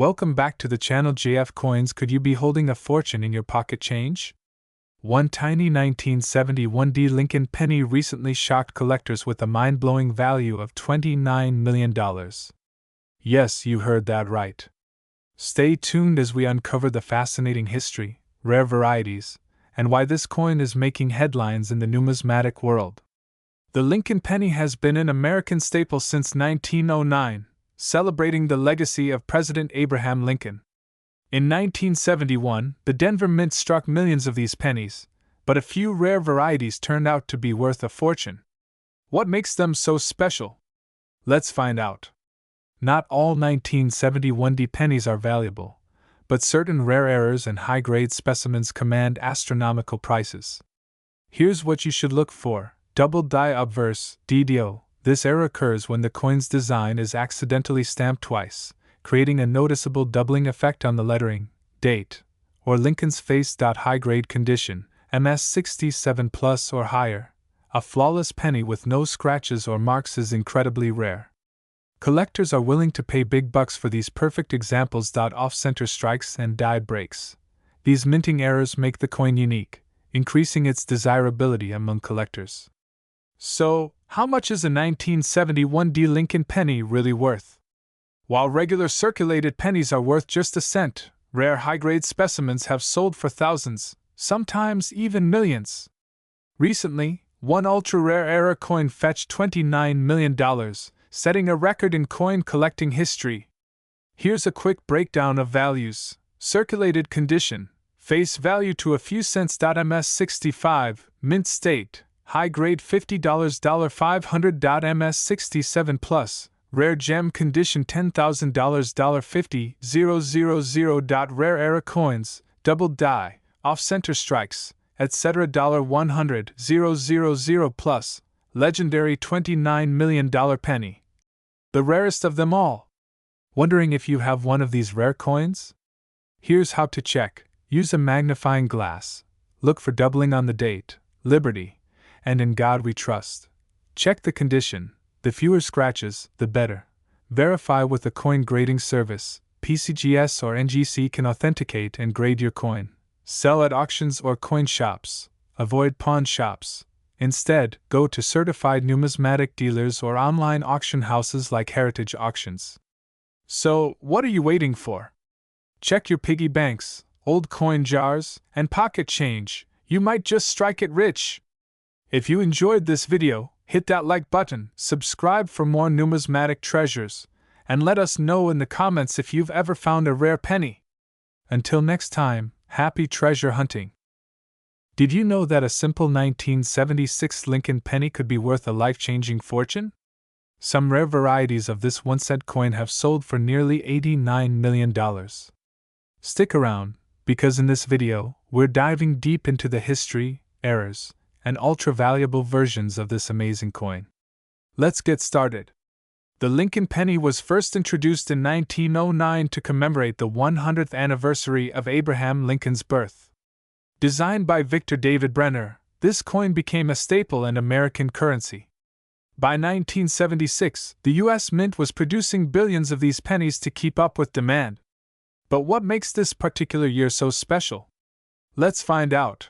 Welcome back to the channel. JF Coins. Could you be holding a fortune in your pocket change? One tiny 1971 D Lincoln penny recently shocked collectors with a mind-blowing value of $29 million. Yes, you heard that right. Stay tuned as we uncover the fascinating history, rare varieties, and why this coin is making headlines in the numismatic world. The Lincoln penny has been an American staple since 1909, celebrating the legacy of President Abraham Lincoln. In 1971, the Denver Mint struck millions of these pennies, but a few rare varieties turned out to be worth a fortune. What makes them so special? Let's find out. Not all 1971 D pennies are valuable, but certain rare errors and high-grade specimens command astronomical prices. Here's what you should look for. Double die obverse, DDO. This error occurs when the coin's design is accidentally stamped twice, creating a noticeable doubling effect on the lettering, date, or Lincoln's face. High-grade condition, MS 67 plus or higher. A flawless penny with no scratches or marks is incredibly rare. Collectors are willing to pay big bucks for these perfect examples. Off-center strikes and die breaks. These minting errors make the coin unique, increasing its desirability among collectors. So, how much is a 1971 D Lincoln penny really worth? While regular circulated pennies are worth just a cent, rare high-grade specimens have sold for thousands, sometimes even millions. Recently, one ultra-rare era coin fetched $29 million, setting a record in coin collecting history. Here's a quick breakdown of values. Circulated condition, face value to a few cents. MS 65, mint state, high grade $50 $500. MS 67 plus, rare gem condition $10,000 $50 000. Rare era coins, double die, off-center strikes, etc. $100 000 plus, legendary $29 million penny. The rarest of them all. Wondering if you have one of these rare coins? Here's how to check. Use a magnifying glass. Look for doubling on the date, Liberty, and In God We Trust. Check the condition. The fewer scratches, the better. Verify with a coin grading service. PCGS or NGC can authenticate and grade your coin. Sell at auctions or coin shops. Avoid pawn shops. Instead, go to certified numismatic dealers or online auction houses like Heritage Auctions. So, what are you waiting for? Check your piggy banks, old coin jars, and pocket change. You might just strike it rich. If you enjoyed this video, hit that like button, subscribe for more numismatic treasures, and let us know in the comments if you've ever found a rare penny. Until next time, happy treasure hunting. Did you know that a simple 1976 Lincoln penny could be worth a life-changing fortune? Some rare varieties of this 1-cent coin have sold for nearly $89 million. Stick around, because in this video, we're diving deep into the history, errors, and ultra-valuable versions of this amazing coin. Let's get started. The Lincoln penny was first introduced in 1909 to commemorate the 100th anniversary of Abraham Lincoln's birth. Designed by Victor David Brenner, this coin became a staple in American currency. By 1976, the U.S. Mint was producing billions of these pennies to keep up with demand. But what makes this particular year so special? Let's find out.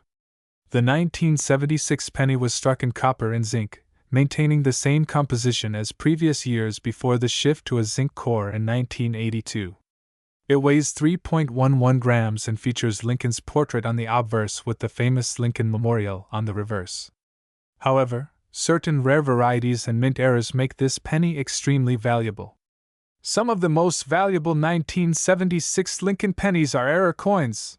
The 1976 penny was struck in copper and zinc, maintaining the same composition as previous years before the shift to a zinc core in 1982. It weighs 3.11 grams and features Lincoln's portrait on the obverse with the famous Lincoln Memorial on the reverse. However, certain rare varieties and mint errors make this penny extremely valuable. Some of the most valuable 1976 Lincoln pennies are error coins.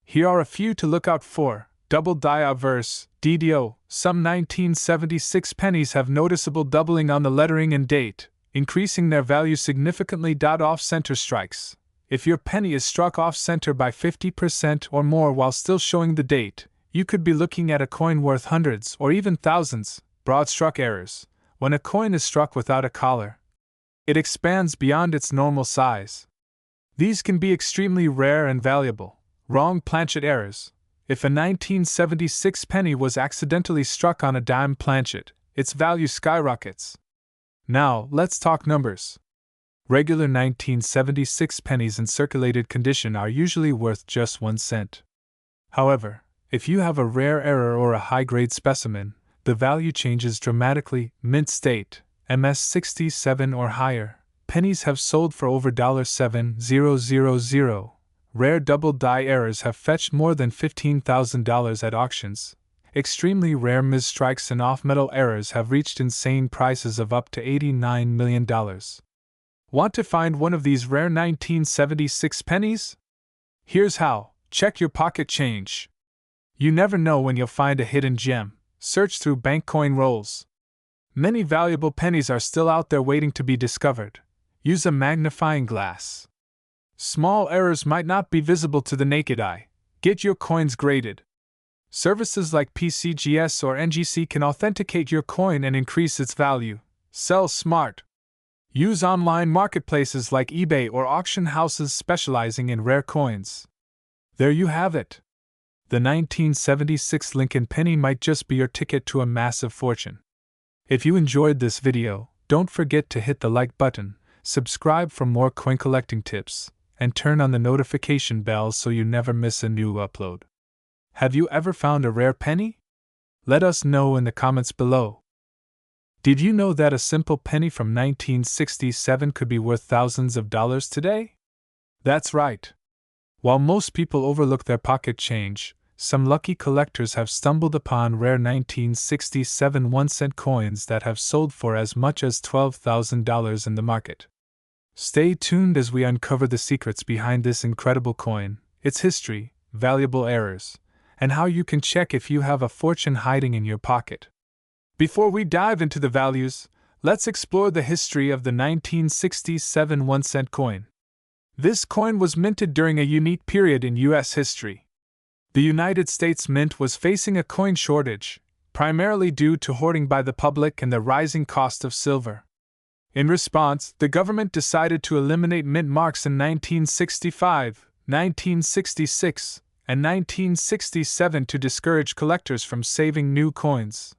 Here are a few to look out for. Double die obverse, DDO. Some 1976 pennies have noticeable doubling on the lettering and date, increasing their value significantly. Off-center strikes. If your penny is struck off-center by 50% or more while still showing the date, you could be looking at a coin worth hundreds or even thousands. Broad struck errors. When a coin is struck without a collar, it expands beyond its normal size. These can be extremely rare and valuable. Wrong planchet errors. If a 1976 penny was accidentally struck on a dime planchet, its value skyrockets. Now, let's talk numbers. Regular 1976 pennies in circulated condition are usually worth just 1 cent. However, if you have a rare error or a high-grade specimen, the value changes dramatically. Mint state, MS67 or higher, pennies have sold for over $7,000. Rare double die errors have fetched more than $15,000 at auctions. Extremely rare misstrikes and off-metal errors have reached insane prices of up to $89 million. Want to find one of these rare 1976 pennies? Here's how. Check your pocket change. You never know when you'll find a hidden gem. Search through bank coin rolls. Many valuable pennies are still out there waiting to be discovered. Use a magnifying glass. Small errors might not be visible to the naked eye. Get your coins graded. Services like PCGS or NGC can authenticate your coin and increase its value. Sell smart. Use online marketplaces like eBay or auction houses specializing in rare coins. There you have it. The 1976 Lincoln penny might just be your ticket to a massive fortune. If you enjoyed this video, don't forget to hit the like button, subscribe for more coin collecting tips, and turn on the notification bell so you never miss a new upload. Have you ever found a rare penny? Let us know in the comments below. Did you know that a simple penny from 1967 could be worth thousands of dollars today? That's right. While most people overlook their pocket change, some lucky collectors have stumbled upon rare 1967 1-cent coins that have sold for as much as $12,000 in the market. Stay tuned as we uncover the secrets behind this incredible coin, its history, valuable errors, and how you can check if you have a fortune hiding in your pocket. Before we dive into the values, let's explore the history of the 1967 1-cent coin. This coin was minted during a unique period in U.S. history. The United States Mint was facing a coin shortage, primarily due to hoarding by the public and the rising cost of silver. In response, the government decided to eliminate mint marks in 1965, 1966, and 1967 to discourage collectors from saving new coins.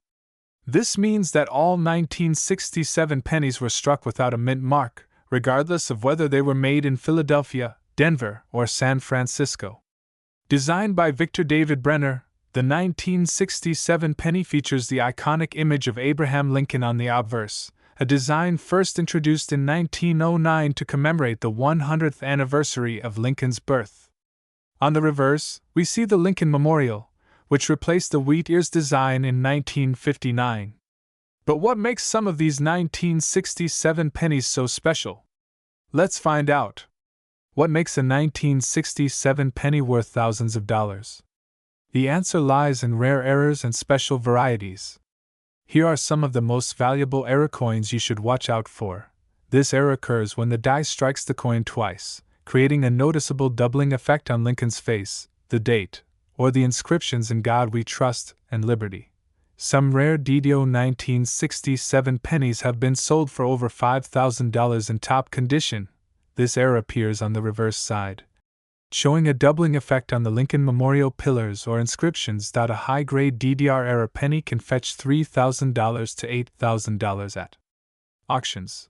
This means that all 1967 pennies were struck without a mint mark, regardless of whether they were made in Philadelphia, Denver, or San Francisco. Designed by Victor David Brenner, the 1967 penny features the iconic image of Abraham Lincoln on the obverse, a design first introduced in 1909 to commemorate the 100th anniversary of Lincoln's birth. On the reverse, we see the Lincoln Memorial, which replaced the wheat ears design in 1959. But what makes some of these 1967 pennies so special? Let's find out. What makes a 1967 penny worth thousands of dollars? The answer lies in rare errors and special varieties. Here are some of the most valuable error coins you should watch out for. This error occurs when the die strikes the coin twice, creating a noticeable doubling effect on Lincoln's face, the date, or the inscriptions "In God We Trust" and "Liberty." Some rare DDO 1967 pennies have been sold for over $5,000 in top condition. This error appears on the reverse side, showing a doubling effect on the Lincoln Memorial pillars or inscriptions. A high-grade DDR error penny can fetch $3,000 to $8,000 at auctions.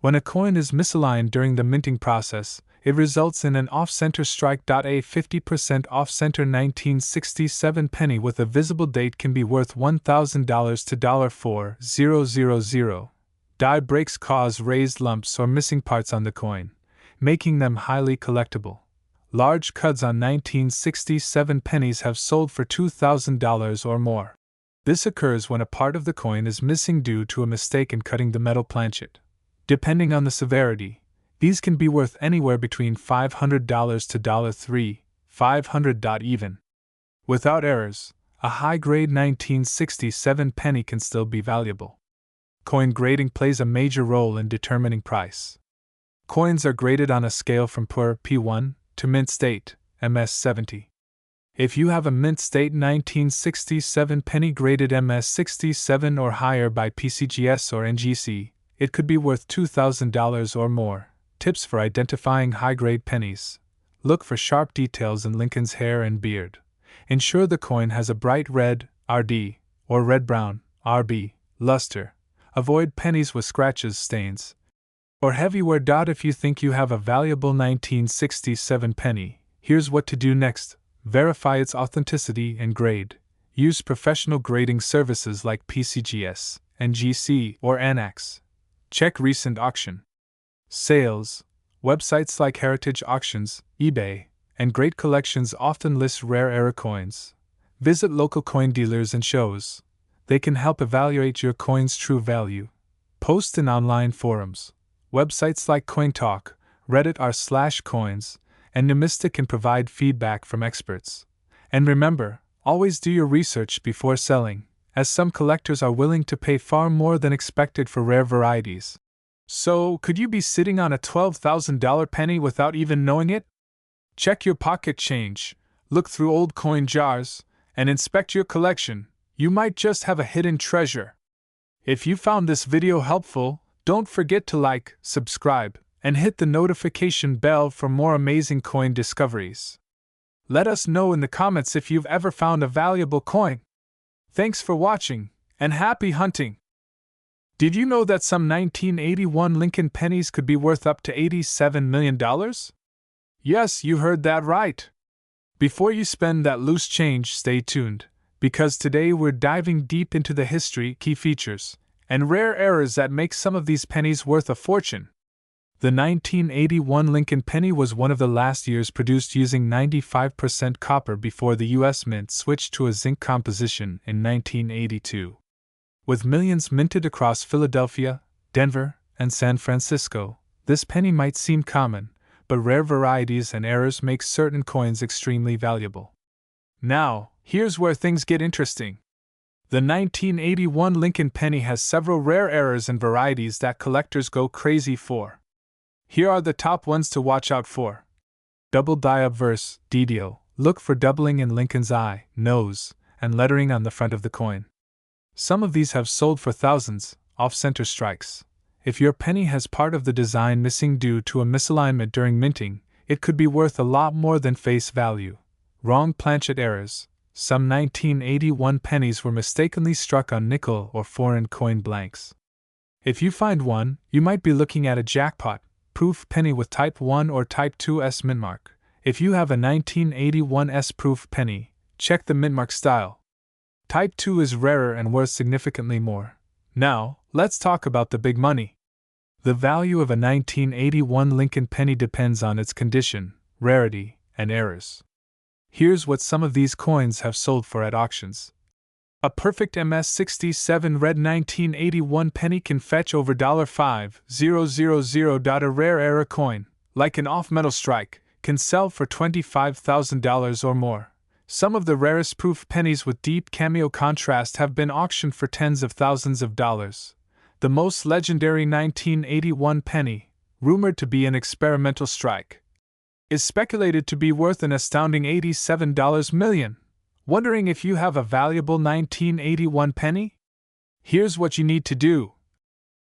When a coin is misaligned during the minting process, it results in an off-center strike. A 50% off-center 1967 penny with a visible date can be worth $1,000 to $4,000. Die breaks cause raised lumps or missing parts on the coin, making them highly collectible. Large cuts on 1967 pennies have sold for $2,000 or more. This occurs when a part of the coin is missing due to a mistake in cutting the metal planchet. Depending on the severity, these can be worth anywhere between $500 to $3,500 even. Without errors, a high-grade 1967 penny can still be valuable. Coin grading plays a major role in determining price. Coins are graded on a scale from poor P1 to mint state MS70. If you have a mint state 1967 penny graded MS67 or higher by PCGS or NGC, it could be worth $2,000 or more. Tips for identifying high-grade pennies. Look for sharp details in Lincoln's hair and beard. Ensure the coin has a bright red, RD, or red-brown, RB, luster. Avoid pennies with scratches, stains, Or heavyware. If you think you have a valuable 1967 penny, here's what to do next. Verify its authenticity and grade. Use professional grading services like PCGS, NGC, or Anax. Check recent auction sales. Websites like Heritage Auctions, eBay, and Great Collections often list rare era coins. Visit local coin dealers and shows. They can help evaluate your coin's true value. Post in online forums. Websites like CoinTalk, Reddit r/coins, and Numismatics can provide feedback from experts. And remember, always do your research before selling, as some collectors are willing to pay far more than expected for rare varieties. So, could you be sitting on a $12,000 penny without even knowing it? Check your pocket change, look through old coin jars, and inspect your collection. You might just have a hidden treasure. If you found this video helpful, don't forget to like, subscribe, and hit the notification bell for more amazing coin discoveries. Let us know in the comments if you've ever found a valuable coin. Thanks for watching, and happy hunting! Did you know that some 1981 Lincoln pennies could be worth up to $87 million? Yes, you heard that right. Before you spend that loose change, stay tuned, because today we're diving deep into the history, key features, and rare errors that make some of these pennies worth a fortune. The 1981 Lincoln penny was one of the last years produced using 95% copper before the U.S. Mint switched to a zinc composition in 1982. With millions minted across Philadelphia, Denver, and San Francisco, this penny might seem common, but rare varieties and errors make certain coins extremely valuable. Now, here's where things get interesting. The 1981 Lincoln penny has several rare errors and varieties that collectors go crazy for. Here are the top ones to watch out for. Double die obverse, DDO. Look for doubling in Lincoln's eye, nose, and lettering on the front of the coin. Some of these have sold for thousands, off-center strikes. If your penny has part of the design missing due to a misalignment during minting, it could be worth a lot more than face value. Wrong planchet errors. Some 1981 pennies were mistakenly struck on nickel or foreign coin blanks. If you find one, you might be looking at a jackpot proof penny with Type 1 or Type 2 S mintmark. If you have a 1981 S proof penny, check the mintmark style. Type 2 is rarer and worth significantly more. Now, let's talk about the big money. The value of a 1981 Lincoln penny depends on its condition, rarity, and errors. Here's what some of these coins have sold for at auctions. A perfect MS-67 red 1981 penny can fetch over $5,000. A rare era coin, like an off-metal strike, can sell for $25,000 or more. Some of the rarest proof pennies with deep cameo contrast have been auctioned for tens of thousands of dollars. The most legendary 1981 penny, rumored to be an experimental strike, is speculated to be worth an astounding $87 million. Wondering if you have a valuable 1981 penny? Here's what you need to do.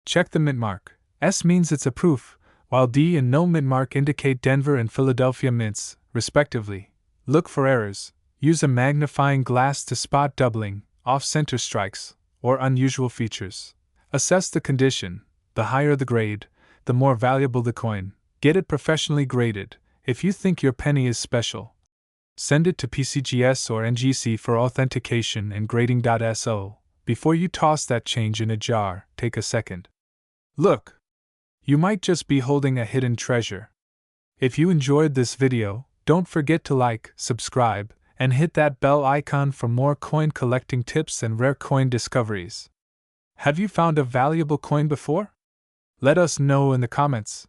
Check the mintmark. S means it's a proof, while D and no mintmark indicate Denver and Philadelphia mints, respectively. Look for errors. Use a magnifying glass to spot doubling, off-center strikes, or unusual features. Assess the condition. The higher the grade, the more valuable the coin. Get it professionally graded. If you think your penny is special, send it to PCGS or NGC for authentication and grading.so. Before you toss that change in a jar, take a second. Look! You might just be holding a hidden treasure. If you enjoyed this video, don't forget to like, subscribe, and hit that bell icon for more coin collecting tips and rare coin discoveries. Have you found a valuable coin before? Let us know in the comments.